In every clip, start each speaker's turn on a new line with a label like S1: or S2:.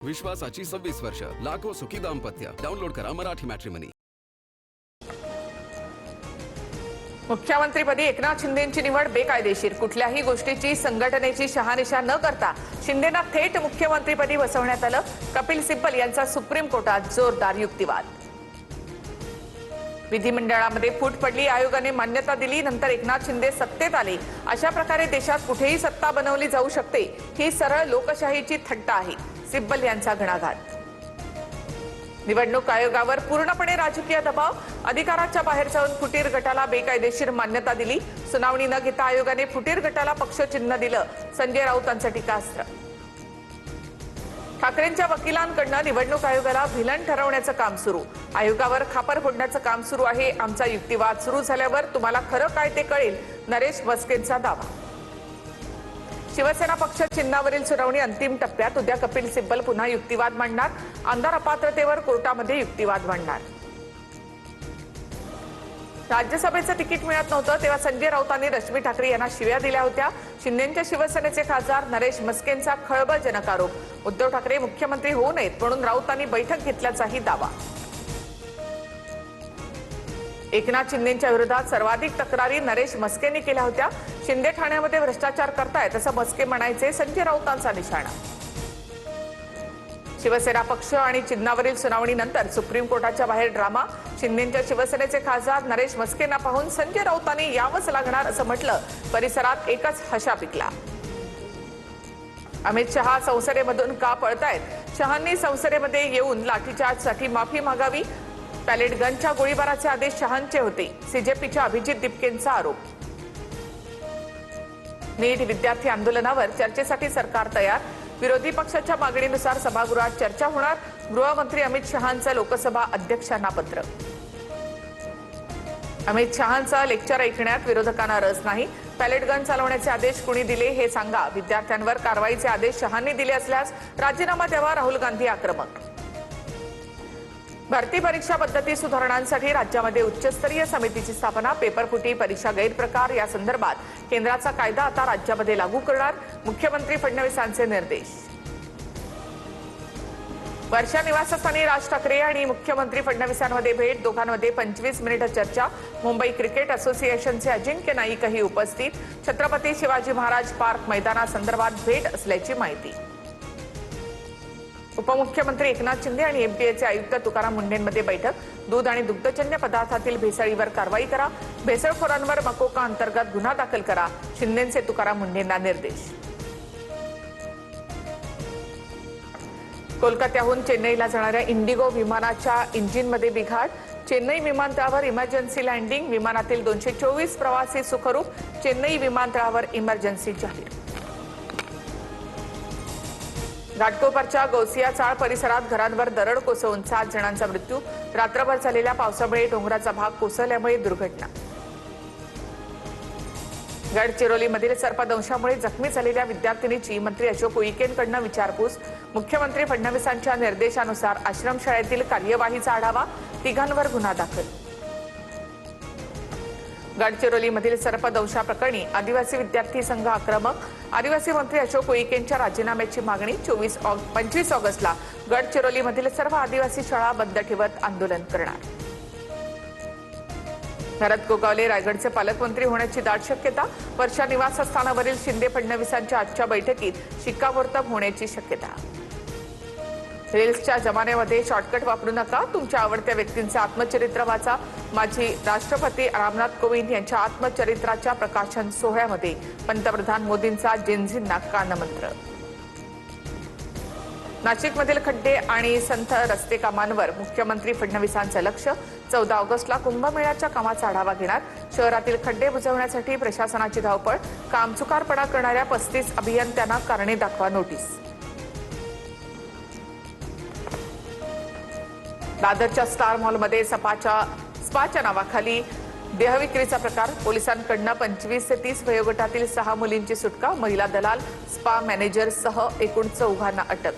S1: विश्वासाची 26 वर्ष, लाखो सुखी दाम्पत्य. डाउनलोड करा मराठी मॅट्रिमनी.
S2: मुख्यमंत्रीपदी एकनाथ शिंदेंची निवड बेकायदेशीर. कुठल्याही गोष्टीची संघटनेची शहानिशा न करता शिंदेंना थेट मुख्यमंत्रीपदी बसवण्यात आलं. कपिल सिब्बल यांचा सुप्रीम कोर्टात जोरदार युक्तिवाद. विधिमंडळामध्ये फूट पडली, आयोगाने मान्यता दिली, नंतर एकनाथ शिंदे सत्तेत आले. अशा प्रकारे देशात कुठेही सत्ता बनवली जाऊ शकते, ही सरळ लोकशाहीची थट्टा आहे. सिब्बल यांचा घणाघात. निवडणूक आयोगावर पूर्णपणे राजकीय दबाव. अधिकाराच्या बाहेर जाऊन फुटीर गटाला बेकायदेशीर मान्यता दिली. सुनावणी न घेता आयोगाने फुटीर गटाला पक्षचिन्ह दिलं. संजय राऊतांचं टीकास्त्र. ठाकरेंच्या वकिलांकडून निवडणूक आयोगाला व्हिलन ठरवण्याचं काम सुरू. आयोगावर खापर फोडण्याचं काम सुरू आहे. आमचा युक्तिवाद सुरू झाल्यावर तुम्हाला खरं काय ते कळेल, नरेश मस्केंचा दावा. शिवसेना पक्ष चिन्हावरील सुनावणी अंतिम टप्प्यात. उद्या कपिल सिब्बल पुन्हा युक्तिवाद मांडणार. आमदार अपात्रतेवर कोर्टामध्ये युक्तिवाद मांडणार. राज्यसभेचं तिकीट मिळत नव्हतं तेव्हा संजय राऊतांनी रश्मी ठाकरे यांना शिव्या दिल्या होत्या. शिंदेंच्या शिवसेनेचे खासदार नरेश मस्केंचा खळबळजनक आरोप. उद्धव ठाकरे मुख्यमंत्री होऊ नयेत म्हणून राऊतांनी बैठक घेतल्याचाही दावा. एकनाथ शिंदेंच्या विरोधात सर्वाधिक तक्रारी नरेश मस्केंनी केल्या होत्या. शिंदे ठाण्यामध्ये भ्रष्टाचार करतायत असं मस्के म्हणायचे. संजय राऊतांचा निशाणा. शिवसेना पक्ष आणि चिन्हावरील सुनावणीनंतर सुप्रीम कोर्टाच्या बाहेर ड्रामा. शिंदेंच्या शिवसेनेचे खासदार नरेश मस्केंना पाहून संजय राऊतांनी यावंच लागणार असं म्हटलं. परिसरात एकच हशा पिकला. अमित शहा संसदेमधून का पळतायत? शहांनी संसदेमध्ये येऊन लाठीचार्जसाठी माफी मागावी. पॅलेट गनच्या गोळीबाराचे आदेश शहांचे होते. सीजेपीच्या अभिजित दिपकेंचा आरोप. नीट विद्यार्थी आंदोलनावर चर्चेसाठी सरकार तयार. विरोधी पक्षाच्या मागणीनुसार सभागृहात चर्चा होणार. गृहमंत्री अमित शहांचं लोकसभा अध्यक्षांना पत्र. अमित शहांचा लेक्चर ऐकण्यात विरोधकांना रस नाही. पॅलेट गन चालवण्याचे आदेश कुणी दिले हे सांगा. विद्यार्थ्यांवर कारवाईचे आदेश शहांनी दिले असल्यास राजीनामा द्यावा. राहुल गांधी आक्रमक. भरती परीक्षा पद्धती सुधारणांसाठी राज्यामध्ये उच्चस्तरीय समितीची स्थापना. पेपरफुटी, परीक्षा गैरप्रकार या संदर्भात केंद्राचा कायदा आता राज्यामध्ये लागू करणार. मुख्यमंत्री फडणवीसांचे निर्देश. वर्षा निवासस्थानी राज ठाकरे आणि मुख्यमंत्री फडणवीसांमध्ये भेट. दोघांमध्ये 25 मिनिट चर्चा. मुंबई क्रिकेट असोसिएशनचे अजिंक्य नाईकही उपस्थित. छत्रपती शिवाजी महाराज पार्क मैदानासंदर्भात भेट असल्याची माहिती. उपमुख्यमंत्री एकनाथ शिंदे आणि एमटीएचे आयुक्त तुकाराम मुंढेंमध्ये बैठक. दूध आणि दुग्धजन्य पदार्थातील भेसळीवर कारवाई करा. भेसळखोरांवर मकोका अंतर्गत गुन्हा दाखल करा. शिंदेंचे तुकाराम मुंढेंना निर्देश. कोलकात्याहून चेन्नईला जाणाऱ्या इंडिगो विमानाच्या इंजिनमध्ये बिघाड. चेन्नई विमानतळावर इमर्जन्सी लँडिंग. विमानातील 224 प्रवासी सुखरूप. चेन्नई विमानतळावर इमर्जन्सी जाहीर. घाटकोपरच्या गौसिया चाळ परिसरात घरांवर दरड कोसळून 7 जणांचा मृत्यू. रात्रभर झालेल्या पावसामुळे डोंगराचा भाग कोसळल्यामुळे दुर्घटना. गडचिरोलीमधील सर्पदंशामुळे जखमी झालेल्या विद्यार्थिनीची मंत्री अशोक उईकेंकडून विचारपूस. मुख्यमंत्री फडणवीसांच्या निर्देशानुसार आश्रमशाळेतील कार्यवाहीचा आढावा. तिघांवर गुन्हा दाखल. गडचिरोलीमधील सर्पदंशाप्रकरणी आदिवासी विद्यार्थी संघ आक्रमक. आदिवासी मंत्री अशोक उईकेंच्या राजीनाम्याची मागणी. 25 ऑगस्टला गडचिरोलीमधील सर्व आदिवासी शाळा बंद ठेवत आंदोलन करणार. भरत गोगावले रायगडचे पालकमंत्री होण्याची दाट शक्यता. वर्षा निवासस्थानावरील शिंदे फडणवीसांच्या आजच्या बैठकीत शिक्कामोर्तब होण्याची शक्यता. रील्सच्या जमान्यामध्ये शॉर्टकट वापरू नका. तुमच्या आवडत्या व्यक्तींचे आत्मचरित्र वाचा. माजी राष्ट्रपती रामनाथ कोविंद यांच्या आत्मचरित्राच्या प्रकाशन सोहळ्यामध्ये पंतप्रधान मोदींचा जेनझींना कानमंत्र. नाशिकमधील खड्डे आणि संथ रस्ते कामांवर मुख्यमंत्री फडणवीसांचं लक्ष. 14 ऑगस्टला कुंभमेळ्याच्या कामाचा आढावा घेणार. शहरातील खड्डे बुजवण्यासाठी प्रशासनाची धावपळ. कामचुकारपणा करणाऱ्या 35 अभियंत्यांना कारणे दाखवा नोटीस. दादरच्या स्टार मॉलमध्ये स्पाच्या नावाखाली देहविक्रीचा प्रकार. पोलिसांकडून 25 ते 30 वयोगटातील 6 मुलींची सुटका. महिला दलाल, स्पा मॅनेजरसह एकूण 4 अटक.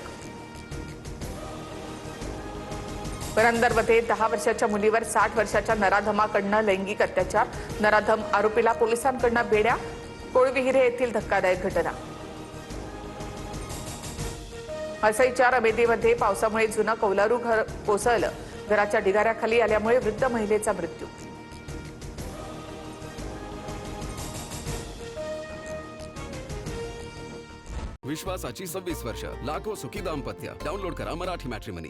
S2: पुरंदरमध्ये 10 वर्षाच्या मुलीवर 60 वर्षाच्या नराधमाकडून लैंगिक अत्याचार. नराधम आरोपीला पोलिसांकडून बेड्या. कोळविहिरे येथील धक्कादायक घटना. वसईच्या रमेदीमध्ये पावसामुळे जुनं कौलारू घर कोसळलं. घराच्या ढिगाऱ्याखाली आल्यामुळे वृद्ध महिलेचा मृत्यू.
S1: विश्वासाची 26 वर्ष, लाखो सुखी दाम्पत्य. डाउनलोड करा मराठी मॅट्रिमनी.